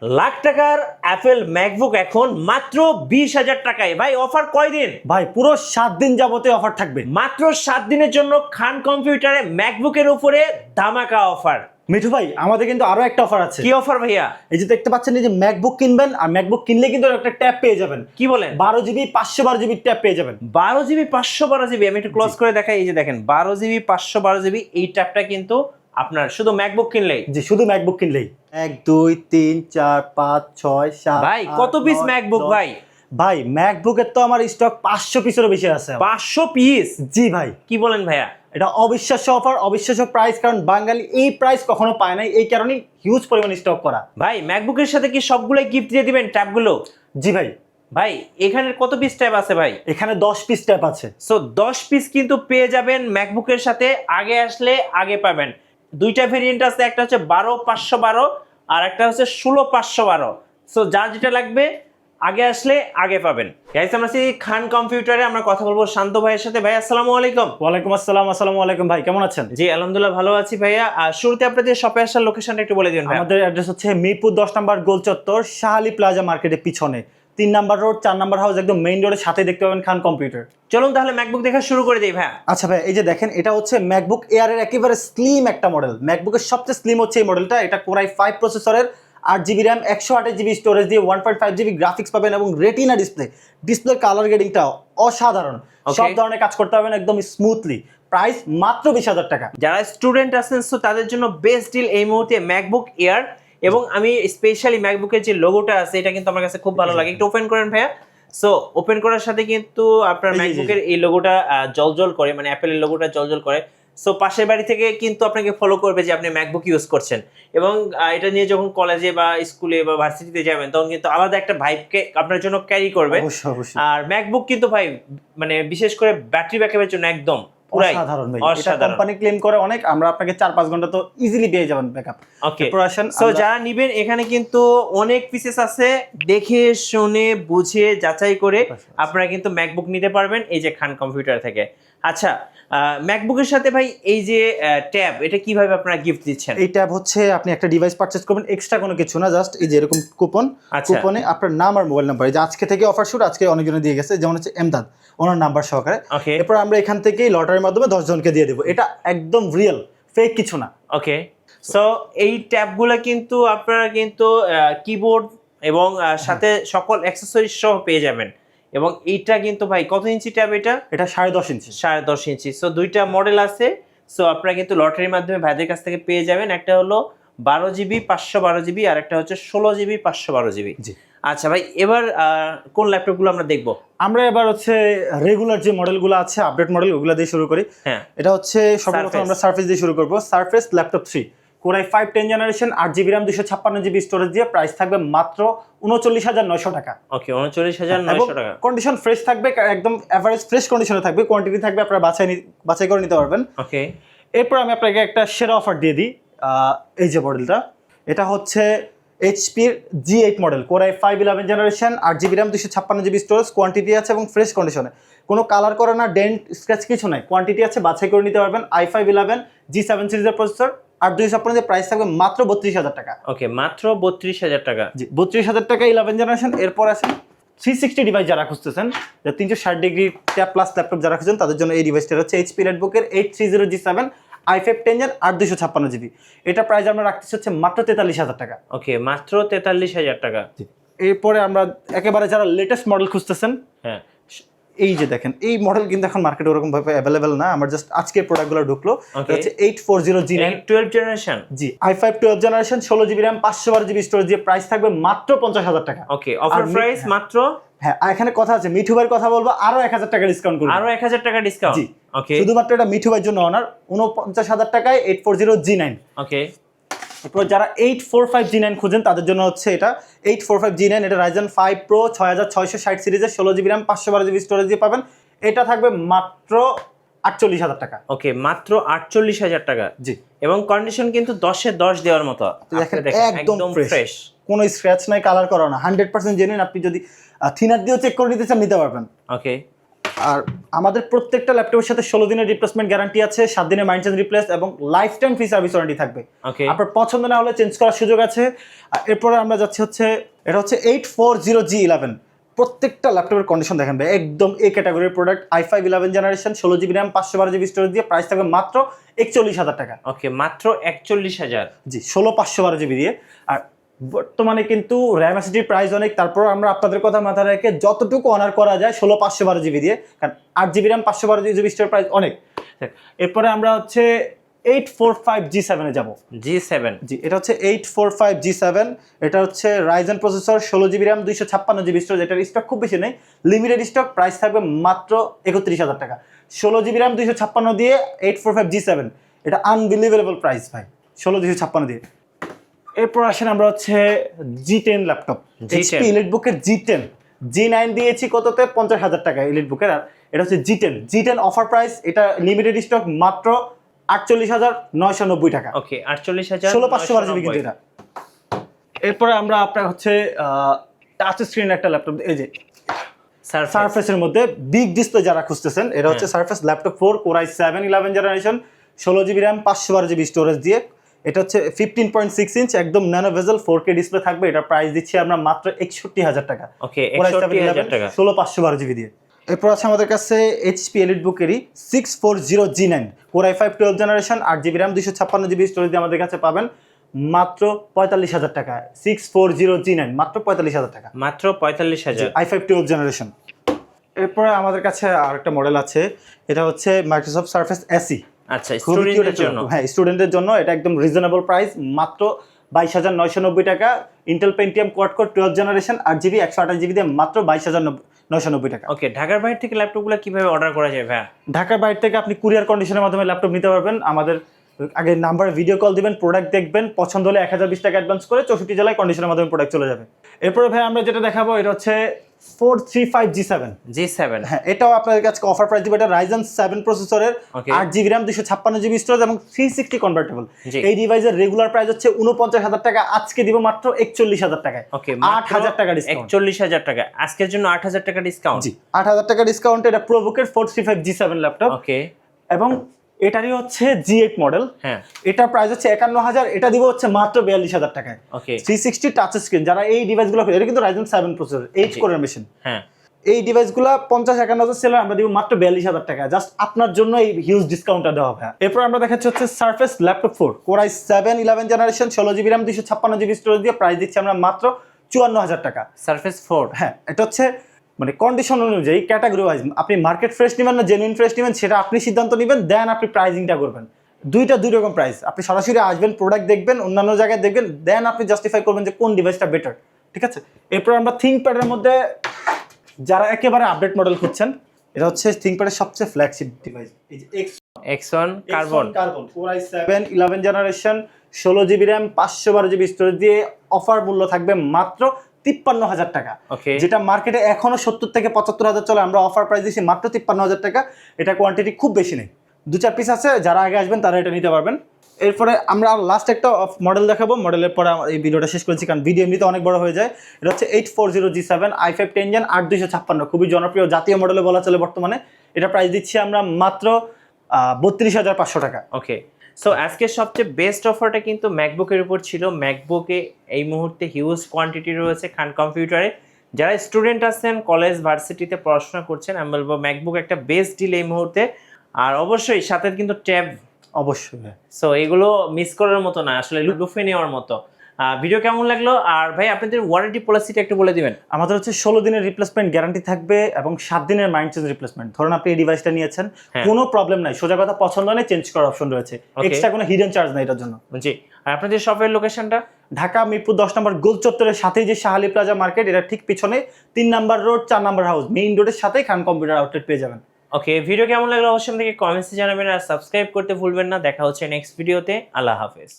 লাখ টাকার Apple MacBook এখন মাত্র 20,000 টাকায়। ভাই অফার কয়দিন? ভাই পুরো 7 দিন যাবতে অফার থাকবে। মাত্র 7 দিনের জন্য খান কম্পিউটারে ম্যাকবুকের উপরে ধামাকা অফার। মিঠু ভাই আমাদের কিন্তু আরো একটা অফার আছে। কি অফার ভাইয়া? এই যে দেখতে পাচ্ছেন, এই যে ম্যাকবুক কিনবেন আর ম্যাকবুক কিনলে কিন্তু একটা ট্যাব পেয়ে যাবেন। কি বলেন? 12 জিবি 512 জিবি ট্যাব পেয়ে যাবেন। 12 জিবি 512 জিবি। আমি একটু ক্লোজ করে দেখাই। এই যে দেখেন 12 জিবি 512 জিবি এই ট্যাবটা কিন্তু আপনার শুধু ম্যাকবুক কিনলেই। জি, শুধু ম্যাকবুক কিনলেই 1 2 3 4 5 6 7। ভাই কত পিস ম্যাকবুক ভাই? ভাই ম্যাকবুকের তো আমার স্টক 500 পিসেরও বেশি আছে। 500 পিস? জি ভাই। কি বলেন ভাইয়া? এটা অবিশ্বাস্য অফার, অবিশ্বাস্য প্রাইস, কারণ বাঙালি এই প্রাইস কখনো পায় নাই, এই কারণেই হিউজ পরিমাণ স্টক করা। ভাই ম্যাকবুকের সাথে কি সবগুলাই গিফট দিয়ে দিবেন ট্যাবগুলো? জি ভাই। ভাই এখানে কত পিস ট্যাব আছে ভাই? এখানে 10 পিস ট্যাব আছে। সো 10 পিস কিন্তু পেয়ে যাবেন ম্যাকবুকের সাথে। আগে আসলে আগে পাবেন। দুইটা ভেরিয়েন্ট আছে, একটা হচ্ছে 12,512 আর একটা হচ্ছে 16,512। সো যার যেটা লাগবে আগে আসলে আগে পাবেন। গাইস আমরা আছি খান কম্পিউটারে, আমরা কথা বলবো শান্ত ভাইয়ের সাথে। ভাই আসসালামু আলাইকুম। ওয়ালাইকুম আসসালাম। আসসালামু আলাইকুম ভাই, কেমন আছেন? জি আলহামদুলিল্লাহ ভালো আছি ভাইয়া। আর শুরুতে আপনাদের শপে আসার লোকেশনটা একটু বলে দিন ভাই। আমাদের অ্যাড্রেস হচ্ছে মিরপুর 10 নম্বর গোল চত্বর, শাহালি প্লাজা মার্কেটের পিছনে, 3 নাম্বার রোড, 4 নাম্বার হাউস, একদম মেইন রোডের সাথে দেখতে পাবেন খান কম্পিউটার। চলুন তাহলে ম্যাকবুক দেখা শুরু করে দিই ভাই। আচ্ছা ভাই, এই যে দেখেন, এটা হচ্ছে ম্যাকবুক এয়ার এর একেবারে স্লিম একটা মডেল। ম্যাকবুকের সবচেয়ে স্লিম হচ্ছে এই মডেলটা। এটা Core i5 প্রসেসরের, 8 জিবি র্যাম, 128 জিবি স্টোরেজ দিয়ে 1.5 জিবি গ্রাফিক্স পাবেন এবং রেটিনা ডিসপ্লে কালার গ্রেডিংটা অসাধারণ। সব ধরনের কাজ করতে পারবেন একদম স্মুথলি। প্রাইস মাত্র 20,000 টাকা। যারা স্টুডেন্ট আছেন সো তাদের জন্য বেস্ট ডিল এই মুহূর্তে ম্যাকবুক এয়ার। এবং আমি স্পেশালি ম্যাকবুকের যে লোগোটা আছে এটা কিন্তু আমার কাছে খুব ভালো লাগে। একটু ওপেন করেন ভাইয়া। সো ওপেন করার সাথে কিন্তু আপনার ম্যাকবুকের এই লোগোটা জলজল করে, মানে অ্যাপেলের লোগোটা জলজল করে। সো পাশের বাড়ি থেকে কিন্তু আপনাকে ফলো করবে যে আপনি ম্যাকবুক ইউজ করছেন। এবং এটা নিয়ে যখন কলেজে বা স্কুলে বা ভার্সিটিতে যাবেন তখন কিন্তু আলাদা একটা ভাইবকে আপনার জন্য ক্যারি করবে। আর ম্যাকবুক কিন্তু ভাই মানে বিশেষ করে ব্যাটারি ব্যাকআপের জন্য একদম অসাধারণ ভাই। এটা কোম্পানি ক্লেম করে অনেক, আমরা আপনাকে 4-5 ঘন্টা তো ইজিলি পেয়ে যাবেন ব্যাকআপ। ওকে, সো যারা নেবেন এখানে কিন্তু অনেক পিসেস আছে, দেখে শুনে বুঝে যাচাই করে আপনারা কিন্তু ম্যাকবুক নিতে পারবেন এই যে খান কম্পিউটার থেকে। আচ্ছা, ম্যাকবুকের সাথে ভাই এই যে ট্যাব, এটা কিভাবে আপনারা গিফট দিচ্ছেন? এই ট্যাব হচ্ছে আপনি একটা ডিভাইস পারচেজ করবেন, এক্সট্রা কোনো কিছু না, জাস্ট এই যে এরকম কুপন। কুপনে আপনার নাম আর মোবাইল নাম্বার, এই যে আজকে থেকে অফার শুরু, আজকে অনেকজনে দিয়ে গেছে, যেমন হচ্ছে এমদাদ, ওনার নাম্বার সহকারে। এরপর আমরা এখান থেকেই লটারির মাধ্যমে 10 জনকে দিয়ে দেবো। এটা একদম রিয়েল, ফেক কিছু না। ওকে, সো এই ট্যাবগুলো কিন্তু আপনারা কিন্তু কিবোর্ড এবং সাথে সকল অ্যাকসেসরিজ সহ পেয়ে যাবেন। এবং এইটা কিন্তু ভাই কত ইঞ্চি ট্যাব? এটা 10.5 ইঞ্চি। 10.5 ইঞ্চি। সো দুইটা মডেল আছে। সো আপনারা কিন্তু লটারির মাধ্যমে ভাইদের কাছ থেকে পেয়ে যাবেন। একটা হলো 12 জিবি 512 জিবি আর একটা হচ্ছে 16 জিবি 512 জিবি। আচ্ছা ভাই, এবার কোন ল্যাপটপগুলো আমরা দেখবো? আমরা এবার হচ্ছে রেগুলার যে মডেলগুলো আছে, আপডেট মডেল, ওগুলো দিয়ে শুরু করি। হ্যাঁ, এটা হচ্ছে সর্বপ্রথম আমরা সারফেস দিয়ে শুরু করব। Surface laptop 3 Core i5 10 generation, 8 GB RAM, 256 GB storage দিয়ে প্রাইস থাকবে মাত্র 39,900 টাকা। ওকে, 39,900 টাকা। কন্ডিশন ফ্রেশ থাকবে, একদম এভারেজ ফ্রেশ কন্ডিশনে থাকবে। কোয়ান্টিটি থাকবে, আপনারা বাছাই করে নিতে পারবেন। ওকে, এরপর আমি আপনাকে একটা সেরা অফার দিয়ে দিই। এই যে মডেলটা, এটা হচ্ছে এইচপির G8 model, Core i5 11 generation, 8 GB RAM, 256 GB storage, quantity আছে এবং ফ্রেশ কন্ডিশনে, কোনো কালার করা না, ডেন্ট স্ক্র্যাচ কিছু নাই, কোয়ান্টিটি আছে, বাছাই করে নিতে পারবেন। i5 11 G7 সিরিজের প্রসেসর, 8/256 দিয়ে প্রাইস থাকবে মাত্র 32,000 টাকা। ওকে, মাত্র 32,000 টাকা। জি, 32,000 টাকা 11 জেনারেশন। এরপর আছে 360 ডিভাইস যারা খুঁজতেছেন, 360 ডিগ্রি ট্যাব প্লাস ল্যাপটপ যারা খুঁজছেন, তাদের জন্য এই ডিভাইসটা হচ্ছে এইচপি রেডবুকের 830 G7 i5 10 জেন, 8/256 জিবি। এটা প্রাইস আমরা রাখতেছি হচ্ছে মাত্র 43,000 টাকা। ওকে, মাত্র 43,000 টাকা। এরপরে আমরা একেবারে যারা লেটেস্ট মডেল খুঁজতেছেন, হ্যাঁ, এই যে দেখেন, এই মডেল কিন্তু এখন মার্কেটে ওরকম ভাবে অ্যাভেলেবেল না, আমার জাস্ট আজকের প্রোডাক্টগুলো ঢুকলো। হচ্ছে 840 G9 12 জেনারেশন। জি, i5 12 generation, 16 GB RAM, 512 GB storage দিয়ে প্রাইস থাকবে মাত্র 50,000 টাকা। ওকে, অফার প্রাইস মাত্র। হ্যাঁ, এখানে কথা আছে, মিঠু ভাইয়ের কথা বলবো, আরো 1,000 টাকা ডিসকাউন্ট করব। আরো 1,000 টাকা ডিসকাউন্ট। জি, ওকে, শুধুমাত্র এটা মিঠু ভাইয়ের জন্য অনার, 49,000 টাকায় 840 G9। ওকে, এরপর যারা 845 G9 খুঁজেন তাদের জন্য হচ্ছে এটা 845 G9। এটা Ryzen 5 Pro 6660 সিরিজের, 16 জিবি র্যাম, 512 জিবি স্টোরেজ দিয়ে পাবেন। এটা থাকবে মাত্র 48,000 টাকা। ওকে, মাত্র 48,000 টাকা। জি, এবং কন্ডিশন কিন্তু 10 এ 10 দেওয়ার মতো। দেখেন একদম ফ্রেশ, কোনো স্ক্র্যাচ নাই, কালার করা না, 100% জেনুইন। আপনি যদি থিনার দিয়েও চেক করে নিতে চান নিতে পারবেন। ওকে, আর আমাদের প্রত্যেকটা ল্যাপটপের সাথে 16 দিনের রিপ্লেসমেন্ট গ্যারান্টি আছে, 7 দিনের মাইন্ড চেঞ্জ রিপ্লেস এবং life time free service warranty থাকবে। ওকে, আপনার পছন্দ না হলে চেঞ্জ করার সুযোগ আছে। আর এরপরে আমরা যাচ্ছি হচ্ছে এটা হচ্ছে 840G11। প্রত্যেকটা ল্যাপটপের কন্ডিশন দেখেন ভাই, একদম এ ক্যাটাগরির product. i5 11 generation, 16GB RAM, 512GB storage দিয়ে প্রাইস থাকবে মাত্র 41,000 টাকা। ওকে, মাত্র 41,000। জি, 16/512GB দিয়ে। আর বর্তমানে কিন্তু র্যাম এসএসডির প্রাইস অনেক, তারপর আমরা আপনাদের কথা মাথায় রেখে যতটুকু অনার করা যায় 16/512GB দিয়ে, কারণ 8GB RAM 512GB storage price অনেক। এরপরে আমরা হচ্ছে 845G7 এ যাব। G7, জি, এটা হচ্ছে 845G7। এটা হচ্ছে Ryzen processor, 16GB RAM, 256GB storage. এটার স্টক খুব বেশি নেই, লিমিটেড স্টক। প্রাইস থাকবে মাত্র 31,000 টাকা। 16GB RAM 256 দিয়ে 845G7, এটা আনবিলিভেবল প্রাইস ভাই, 16/256 দিয়ে। এরপর আসেন আমরা হচ্ছে G10 laptop, HP এলিটবুকের G10। G9 দিয়েছি কততে, 50,000 টাকা এলিটবুকের। আর এটা হচ্ছে G10 অফার প্রাইস। এটা লিমিটেড স্টক, মাত্র 48,990 টাকা। ওকে, 48,000, 16/512GB কিন্তু এটা। এরপরে আমরা আপনার হচ্ছে টাচ স্ক্রিন একটা ল্যাপটপ, এই যে সারফেসের মধ্যে বিগ ডিসপ্লে যারা খুঁজতেছেন, এটা হচ্ছে surface laptop 4 Core i7 11 generation, 16GB RAM, 512GB storage দিয়ে। এটা হচ্ছে 15.6 ইঞ্চ একদম ন্যানো ভেজেল 4K ডিসপ্লে থাকবে। এটা প্রাইস দিচ্ছি আমরা মাত্র 61,000 টাকা। ওকে, 61,000 টাকা, 16/512GB দিয়ে। এরপর আছে আমাদের কাছে HP এলিটবুকেরই 640G9 Core i5 12 generation, 8GB RAM, 256GB storage দিয়ে আমাদের কাছে পাবেন মাত্র 45,000 টাকা। 640G9 মাত্র 45,000 টাকা, মাত্র 45,000। i5 12 generation. এরপরে আমাদের কাছে আরেকটা মডেল আছে, এটা হচ্ছে মাইক্রোসফট সারফেস SE। আচ্ছা, স্টুডেন্টদের জন্য। হ্যাঁ, স্টুডেন্টদের জন্য এটা একদম রিজনেবল প্রাইস, মাত্র 22,990 টাকা। Intel Pentium quad core 12 generation, 8GB 128GB দিয়ে মাত্র 22,990 টাকা। ওকে, ঢাকার বাইরে থেকে ল্যাপটপগুলো কিভাবে অর্ডার করা যায় ভাইয়া? ঢাকার বাইরে থেকে আপনি কুরিয়ার কন্ডিশনের মাধ্যমে ল্যাপটপ নিতে পারবেন। আমাদের আগে নাম্বারে ভিডিও কল দিবেন, প্রোডাক্ট দেখবেন, পছন্দ হলে 1020 টাকা অ্যাডভান্স করে 64 জেলায় কন্ডিশনের মাধ্যমে প্রোডাক্ট চলে যাবে। এরপরে ভাই আমরা যেটা দেখাবো, এটা হচ্ছে 435G7। G7, হ্যাঁ, এটাও আপনাদের কাছে অফার প্রাইস দিবে। এটা রাইজেন 7 প্রসেসরের, 8GB RAM, 256GB স্টোরেজ এবং 360 কনভার্টেবল। এই ডিভাইসের রেগুলার প্রাইস হচ্ছে 49,000 টাকা, আজকে দিব মাত্র 41,000 টাকায়। ওকে, 8,000 টাকা ডিসকাউন্ট। 41,000 টাকা আজকের জন্য, 8,000 টাকা ডিসকাউন্ট। জি, 8,000 টাকা ডিসকাউন্টে এটা প্রোবুকের 435G7 ল্যাপটপ। ওকে, এবং এটারই হচ্ছে G8 মডেল। হ্যাঁ, এটার প্রাইস হচ্ছে 51,000, এটা দিব হচ্ছে মাত্র 42,000 টাকায়। ওকে, 360 টাচ স্ক্রিন। যারা এই ডিভাইসগুলো, এটা কিন্তু রাইজেন 7 প্রসেসর, 8 কোরের মেশিন। হ্যাঁ, এই ডিভাইসগুলো 50-51,000 সেলার, আমরা দিব মাত্র 42,000 টাকা। জাস্ট আপনার জন্য এই হিউজ ডিসকাউন্টটা দেওয়া হবে। এরপর আমরা দেখাচ্ছি হচ্ছে surface laptop 4 Core i7 11 generation, 16GB RAM, 256GB storage দিয়ে প্রাইস দিচ্ছি আমরা মাত্র 54,000 টাকা। সারফেস 4। হ্যাঁ, এটা হচ্ছে মানে কন্ডিশন অনুযায়ী ক্যাটাগরি ওয়াইজ আপনি মার্কেট ফ্রেশ নেবেন না জেনুইন ফ্রেশ নেবেন, সেটা আপনি সিদ্ধান্ত নেবেন, দেন আপনি প্রাইজিংটা করবেন। দুই রকম প্রাইস। আপনি সরাসরি আসবেন, প্রোডাক্ট দেখবেন, অন্যান্য জায়গায় দেখবেন, দেন আপনি জাস্টিফাই করবেন যে কোন ডিভাইসটা বেটার। ঠিক আছে, এরপর আমরা থিংকপ্যাডের মধ্যে যারা একেবারে আপডেট মডেল খুঁজছেন, এটা হচ্ছে থিংকপ্যাডের সবচেয়ে ফ্ল্যাগশিপ ডিভাইস, এই যে X1 carbon Core i7 11 generation, 16GB RAM, 512GB storage দিয়ে অফার মূল্য থাকবে মাত্র 53,000 টাকা। ওকে, যেটা মার্কেটে এখনো 70 থেকে 75,000 চলে, আমরা অফার প্রাইস দিচ্ছি মাত্র 53,000 টাকা। এটা কোয়ান্টিটি খুব বেশি নেই, 2-4 পিস আছে, যারা আগে আসবেন তারা এটা নিতে পারবেন। এরপরে আমরা লাস্ট একটা মডেল দেখাবো, মডেলের পরে এই ভিডিওটা শেষ করেছি কারণ ভিডিও এমনিতে অনেক বড় হয়ে যায়। এটা হচ্ছে 840G7 i5 10 Gen 8256, খুবই জনপ্রিয় জাতীয় মডেলে বলা চলে বর্তমানে। এটা প্রাইস দিচ্ছি আমরা মাত্র 32,500 টাকা। ওকে, সো আজকে সবচেয়ে বেস্ট অফারটা কিন্তু ম্যাকবুকের উপর ছিল। ম্যাকবুকে এই মুহূর্তে হিউজ কোয়ান্টিটি রয়েছে খান কম্পিউটারে। যারা স্টুডেন্ট আছেন, কলেজ ভার্সিটিতে পড়াশোনা করছেন, আমি বলবো ম্যাকবুক একটা বেস্ট ডিল এই মুহূর্তে। আর অবশ্যই সাথে কিন্তু ট্যাব, অবশ্যই। সো এগুলো মিস করার মতো না, আসলে লুফে নেওয়ার মতো। ভিডিও কেমন লাগলো? আর ভাই আপনাদের ওয়ারেন্টি পলিসিটা একটু বলে দিবেন। আমাদের হচ্ছে 16 দিনের রিপ্লেসমেন্ট গ্যারান্টি থাকবে এবং 7 দিনের মাইন্ড চেঞ্জ রিপ্লেসমেন্ট। ধরুন আপনি এই ডিভাইসটা নিয়েছেন, কোনো প্রবলেম নাই, সোজা কথা পছন্দ নেই, চেঞ্জ করার অপশন রয়েছে, এক্সট্রা কোনো হিডেন চার্জ নাই এটার জন্য। জি, আর আপনাদের শপের লোকেশনটা? ঢাকা মিরপুর 10 নম্বর গোল চত্বরের সাথেই যে শাহালি প্লাজা মার্কেট, এটা ঠিক পিছনে 3 number road 4 number house, main রোডের সাথেই খান কম্পিউটার আউটলেট পেয়ে যাবেন। ওকে, ভিডিও কেমন লাগলো অবশ্যই আমাদেরকে কমেন্টসে জানাবেন আর সাবস্ক্রাইব করতে ভুলবেন না। দেখা হচ্ছে নেক্সট ভিডিওতে। আল্লাহ হাফেজ।